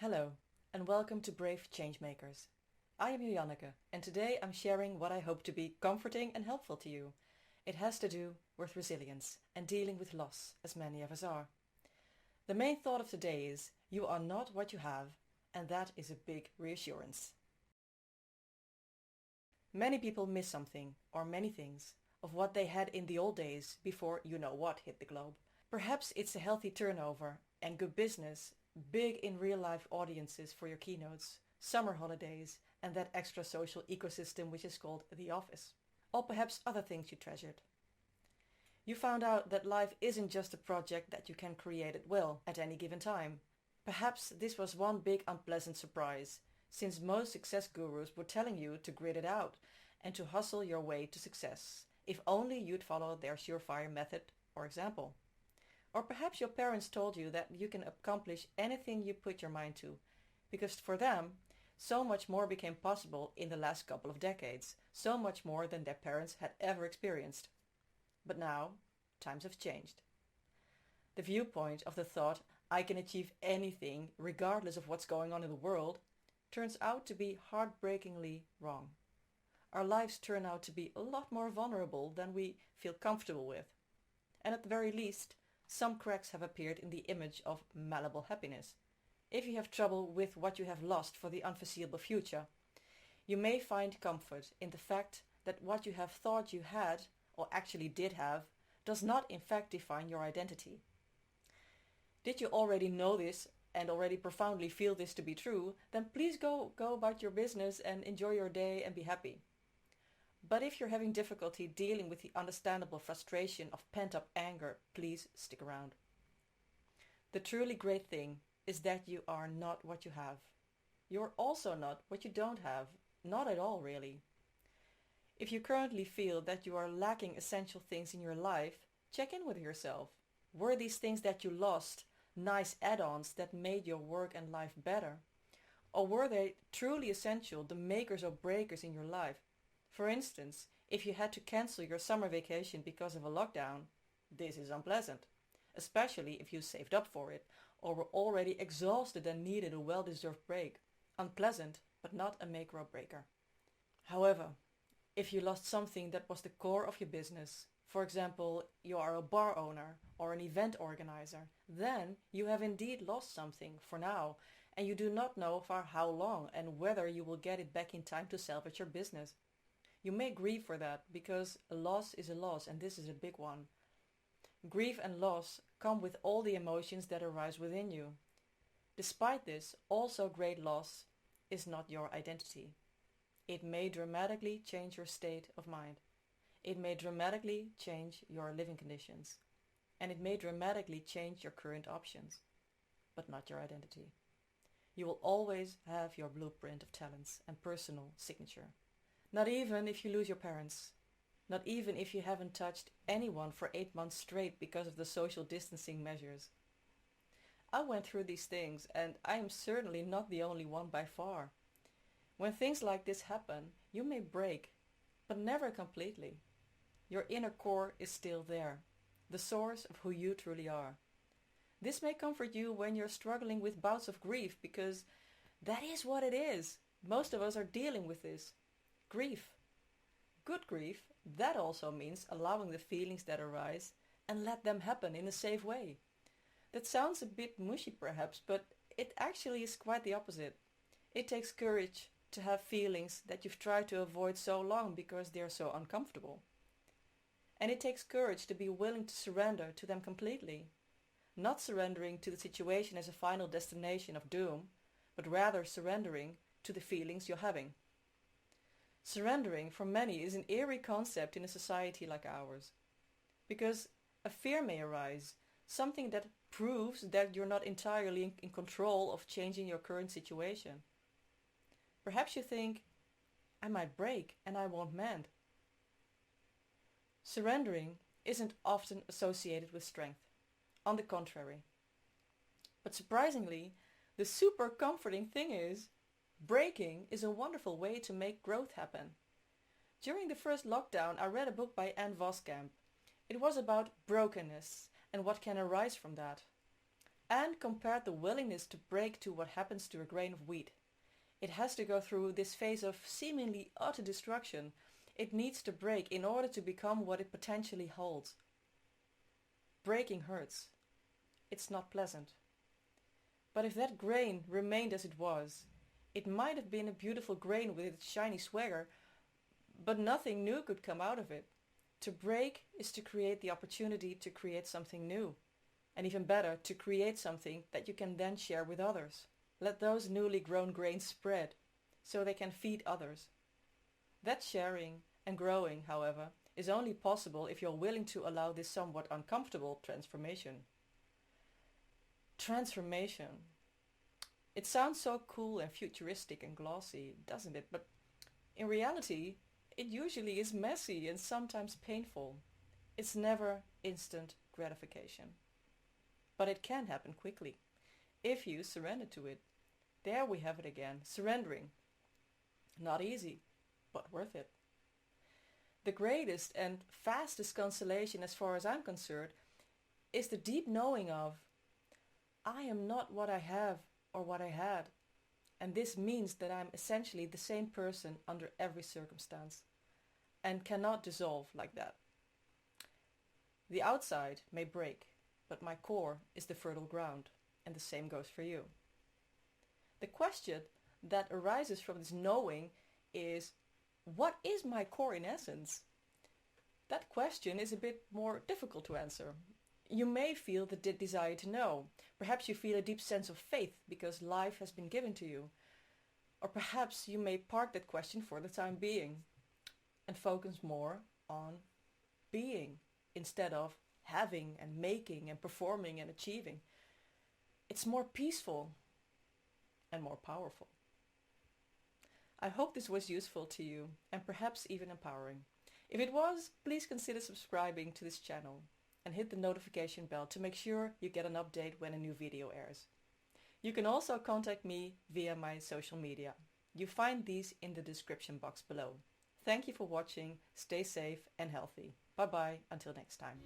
Hello, and welcome to Brave Changemakers. I am JOJANNEKE, and today I'm sharing what I hope to be comforting and helpful to you. It has to do with resilience and dealing with loss, as many of us are. The main thought of today is, you are not what you have, and that is a big reassurance. Many people miss something, or many things, of what they had in the old days before you-know-what hit the globe. Perhaps it's a healthy turnover and good business, big in real-life audiences for your keynotes, summer holidays, and that extra social ecosystem which is called the office. Or perhaps other things you treasured. You found out that life isn't just a project that you can create at will at any given time. Perhaps this was one big unpleasant surprise, since most success gurus were telling you to grit it out and to hustle your way to success, if only you'd follow their surefire method or example. Or perhaps your parents told you that you can accomplish anything you put your mind to, because for them, so much more became possible in the last couple of decades, so much more than their parents had ever experienced. But now, times have changed. The viewpoint of the thought, I can achieve anything regardless of what's going on in the world, turns out to be heartbreakingly wrong. Our lives turn out to be a lot more vulnerable than we feel comfortable with. And at the very least, some cracks have appeared in the image of malleable happiness. If you have trouble with what you have lost for the unforeseeable future, you may find comfort in the fact that what you have thought you had, or actually did have, does not in fact define your identity. Did you already know this and already profoundly feel this to be true, then please go about your business and enjoy your day and be happy. But if you're having difficulty dealing with the understandable frustration of pent-up anger, please stick around. The truly great thing is that you are not what you have. You're also not what you don't have, not at all really. If you currently feel that you are lacking essential things in your life, check in with yourself. Were these things that you lost nice add-ons that made your work and life better? Or were they truly essential, the makers or breakers in your life? For instance, if you had to cancel your summer vacation because of a lockdown, this is unpleasant, especially if you saved up for it or were already exhausted and needed a well-deserved break. Unpleasant, but not a maker or breaker. However, if you lost something that was the core of your business, for example, you are a bar owner or an event organizer, then you have indeed lost something for now, and you do not know for how long and whether you will get it back in time to salvage your business. You may grieve for that, because a loss is a loss, and this is a big one. Grief and loss come with all the emotions that arise within you. Despite this, also great loss is not your identity. It may dramatically change your state of mind. It may dramatically change your living conditions. And it may dramatically change your current options, but not your identity. You will always have your blueprint of talents and personal signature. Not even if you lose your parents. Not even if you haven't touched anyone for 8 months straight because of the social distancing measures. I went through these things, and I am certainly not the only one by far. When things like this happen, you may break, but never completely. Your inner core is still there, the source of who you truly are. This may comfort you when you're struggling with bouts of grief, because that is what it is. Most of us are dealing with this. Grief. Good grief, that also means allowing the feelings that arise and let them happen in a safe way. That sounds a bit mushy perhaps, but it actually is quite the opposite. It takes courage to have feelings that you've tried to avoid so long because they're so uncomfortable. And it takes courage to be willing to surrender to them completely. Not surrendering to the situation as a final destination of doom, but rather surrendering to the feelings you're having. Surrendering for many is an eerie concept in a society like ours, because a fear may arise, something that proves that you're not entirely in control of changing your current situation. Perhaps you think, I might break and I won't mend. Surrendering isn't often associated with strength, on the contrary. But surprisingly, the super comforting thing is, breaking is a wonderful way to make growth happen. During the first lockdown, I read a book by Ann Voskamp. It was about brokenness and what can arise from that. and compared the willingness to break to what happens to a grain of wheat. It has to go through this phase of seemingly utter destruction. It needs to break in order to become what it potentially holds. Breaking hurts. It's not pleasant. But if that grain remained as it was, it might have been a beautiful grain with its shiny swagger, but nothing new could come out of it. To break is to create the opportunity to create something new. And even better, to create something that you can then share with others. Let those newly grown grains spread, so they can feed others. That sharing and growing, however, is only possible if you're willing to allow this somewhat uncomfortable transformation. Transformation. It sounds so cool and futuristic and glossy, doesn't it? But in reality, it usually is messy and sometimes painful. It's never instant gratification. But it can happen quickly, if you surrender to it. There we have it again, surrendering. Not easy, but worth it. The greatest and fastest consolation, as far as I'm concerned, is the deep knowing of, I am not what I have or what I had. And this means that I'm essentially the same person under every circumstance, and cannot dissolve like that. The outside may break, but my core is the fertile ground, and the same goes for you. The question that arises from this knowing is, what is my core in essence? That question is a bit more difficult to answer. You may feel the desire to know. Perhaps you feel a deep sense of faith because life has been given to you. Or perhaps you may park that question for the time being and focus more on being instead of having and making and performing and achieving. It's more peaceful and more powerful. I hope this was useful to you and perhaps even empowering. If it was, please consider subscribing to this channel and hit the notification bell to make sure you get an update when a new video airs. You can also contact me via my social media. You find these in the description box below. Thank you for watching. Stay safe and healthy. Bye bye until next time.